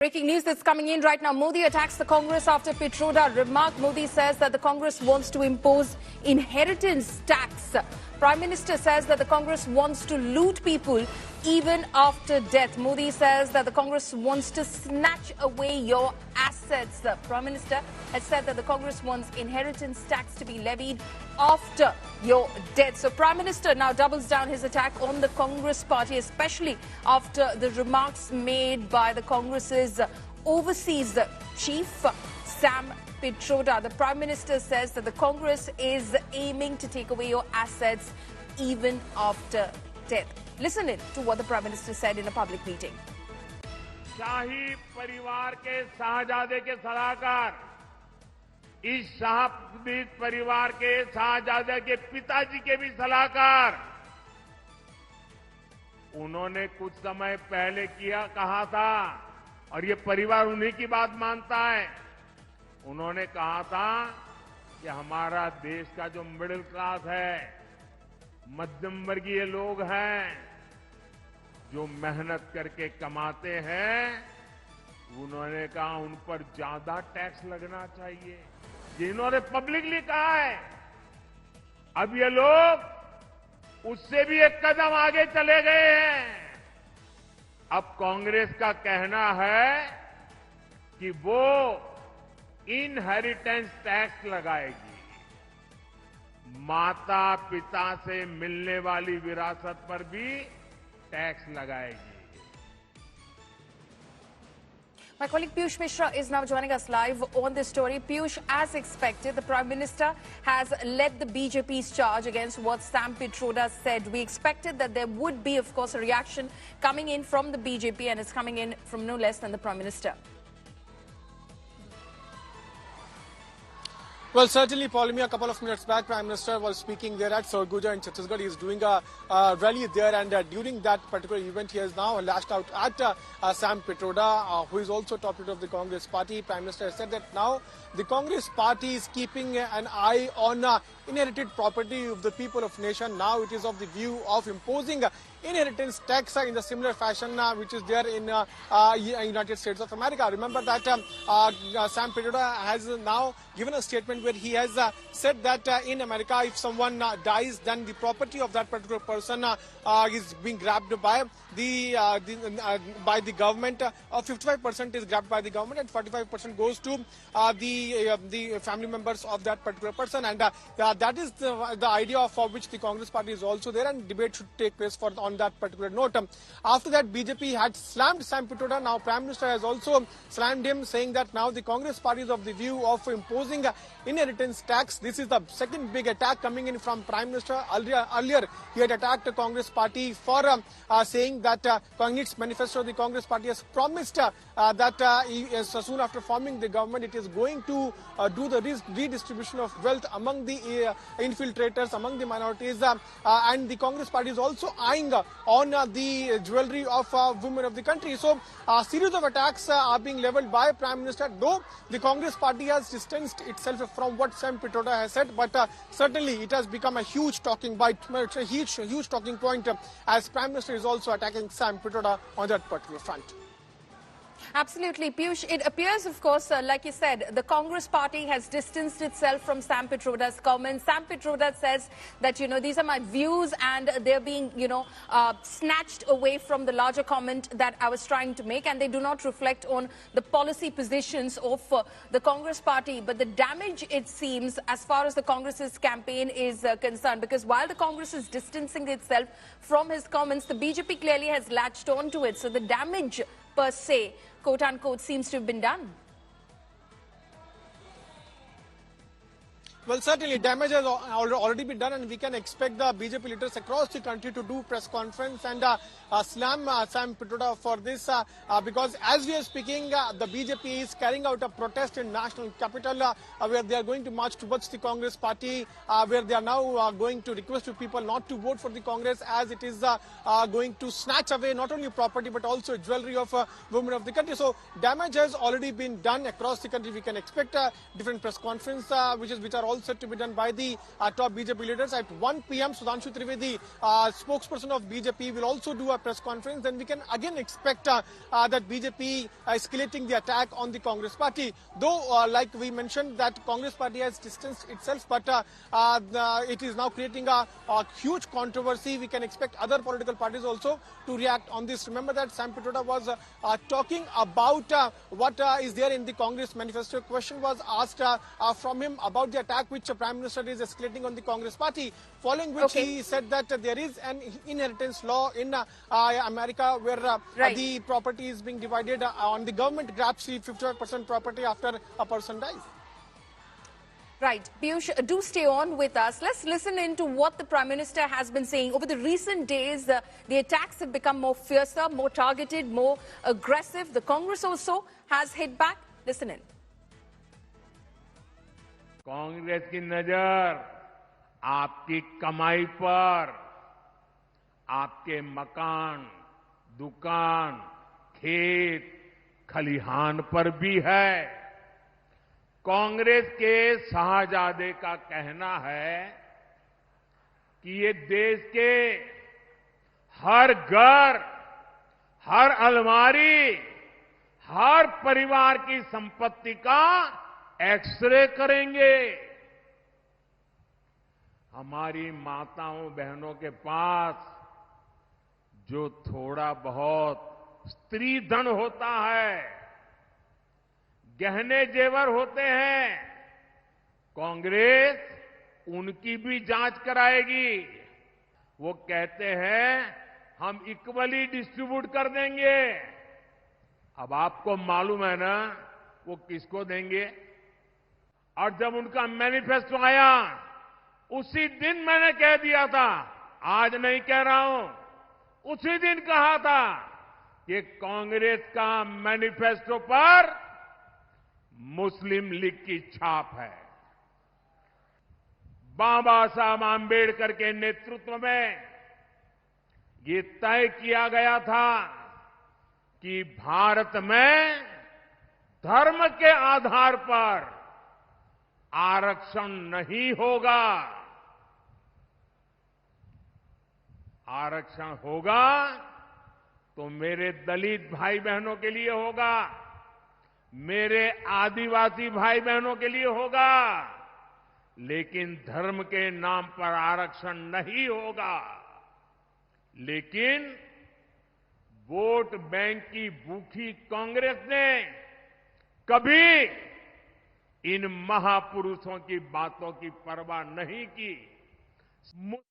Breaking news that's coming in right now. Modi attacks the Congress after Pitroda remark. Modi says that the Congress wants to impose inheritance tax. Prime Minister says that the Congress wants to loot people even after death. Modi says that the Congress wants to snatch away your assets. The Prime Minister has said that the Congress wants inheritance tax to be levied after your death. So Prime Minister now doubles down his attack on the Congress party, especially after the remarks made by the Congress's overseas chief, Sam Pitroda. The Prime Minister says that the Congress is aiming to take away your assets even after death. Listen in to what the Prime Minister said in a public meeting. शाही परिवार के शाहजादे के सलाहकार, इस शाहपीर परिवार के शाहजादे के पिताजी के भी सलाहकार, उन्होंने कुछ समय पहले कहा था, और ये परिवार उन्हीं की बात मानता है। उन्होंने कहा था कि हमारा देश का जो मिडिल क्लास है, मध्यम वर्गीय लोग हैं, जो मेहनत करके कमाते हैं, उन्होंने कहा उन पर ज्यादा टैक्स लगना चाहिए। जिन्होंने पब्लिकली कहा है, अब ये लोग उससे भी एक कदम आगे चले गए हैं। अब कांग्रेस का कहना है कि वो इनहेरिटेंस टैक्स लगाएगी, माता पिता से मिलने वाली विरासत पर भी टैक्स लगाएगी। My colleague Piyush Mishra is now joining us live on this story. Piyush, as expected, the Prime Minister has led the BJP's charge against what Sam Pitroda said. We expected that there would be, of course, a reaction coming in from the BJP, and it's coming in from no less than the Prime Minister. Well, certainly, Paulimi, a couple of minutes back, Prime Minister was speaking there at Sarguja in Chhattisgarh. He is doing a rally there, and during that particular event, he has now lashed out at Sam Pitroda, who is also top leader of the Congress party. Prime Minister has said that now the Congress party is keeping an eye on inherited property of the people of nation. Now it is of the view of imposing inheritance tax in the similar fashion which is there in United States of America. Remember that Sam Pitroda has now given a statement where he has said that in America, if someone dies, then the property of that particular person is being grabbed by the government. 55% is grabbed by the government, and 45% goes to the family members of that particular person. And that is the idea for which the Congress party is also there, and debate should take place on that particular note. After that, BJP had slammed Sam Pitroda. Now Prime Minister has also slammed him, saying that now the Congress party is of the view of imposing inheritance tax. This is the second big attack coming in from Prime Minister. Earlier he had attacked the Congress party for saying that in its manifesto, the Congress party has promised that soon after forming the government, it is going to do the redistribution of wealth among the infiltrators, among the minorities, and the Congress party is also eyeing on the jewelry of women of the country. So a series of attacks are being leveled by Prime Minister, though the Congress party has distanced itself from what Sam Pitroda has said, but certainly it has become a huge talking talking point as Prime Minister is also attacking Sam Pitroda on that particular front. Absolutely, Piyush. It appears, of course, like you said, the Congress party has distanced itself from Sam Pitroda's comments. Sam Pitroda says that, these are my views, and they're being, snatched away from the larger comment that I was trying to make, and they do not reflect on the policy positions of the Congress party. But the damage, it seems, as far as the Congress's campaign is concerned, because while the Congress is distancing itself from his comments, the BJP clearly has latched on to it. So the damage, per se, quote-unquote, seems to have been done. Well, certainly damage has already been done, and we can expect the BJP leaders across the country to do press conference and slam Sam Pitroda for this because as we are speaking, the BJP is carrying out a protest in national capital where they are going to march towards the Congress party, where they are now going to request to people not to vote for the Congress, as it is going to snatch away not only property but also jewelry of women of the country. So damage has already been done across the country. We can expect different press conference which are all said to be done by the top BJP leaders. At 1 p.m., Sudhanshu Trivedi, spokesperson of BJP, will also do a press conference. Then we can again expect that BJP escalating the attack on the Congress party. Though, like we mentioned, that Congress party has distanced itself, but it is now creating a huge controversy. We can expect other political parties also to react on this. Remember that Sam Pitroda was talking about what is there in the Congress manifesto. A question was asked from him about the attack which the Prime Minister is escalating on the Congress party, following which he said that there is an inheritance law in America where the property is being divided on the government grabs the 55% property after a person dies. Right. Piyush, do stay on with us. Let's listen into what the Prime Minister has been saying. Over the recent days, the attacks have become more fiercer, more targeted, more aggressive. The Congress also has hit back. Listen in. Congress की नजर आपकी कमाई पर, आपके मकान, दुकान, खेत, खलिहान पर भी है। कांग्रेस के शाहजादे का कहना है कि ये देश के हर घर, हर अलमारी, हर परिवार की संपत्ति का एक्सरे करेंगे। हमारी माताओं बहनों के पास जो थोड़ा बहुत स्त्री धन होता है, गहने जेवर होते हैं, कांग्रेस उनकी भी जांच कराएगी। वो कहते हैं हम इक्वली डिस्ट्रीब्यूट कर देंगे। अब आपको मालूम है ना वो किसको देंगे? और जब उनका मैनिफेस्टो आया उसी दिन मैंने कह दिया था, आज नहीं कह रहा हूं, उसी दिन कहा था कि कांग्रेस का मैनिफेस्टो पर मुस्लिम लीग की छाप है। बाबा साहब आंबेडकर के नेतृत्व में ये तय किया गया था कि भारत में धर्म के आधार पर आरक्षण नहीं होगा। आरक्षण होगा तो मेरे दलित भाई बहनों के लिए होगा, मेरे आदिवासी भाई बहनों के लिए होगा, लेकिन धर्म के नाम पर आरक्षण नहीं होगा। लेकिन वोट बैंक की भूखी कांग्रेस ने कभी इन महापुरुषों की बातों की परवाह नहीं की।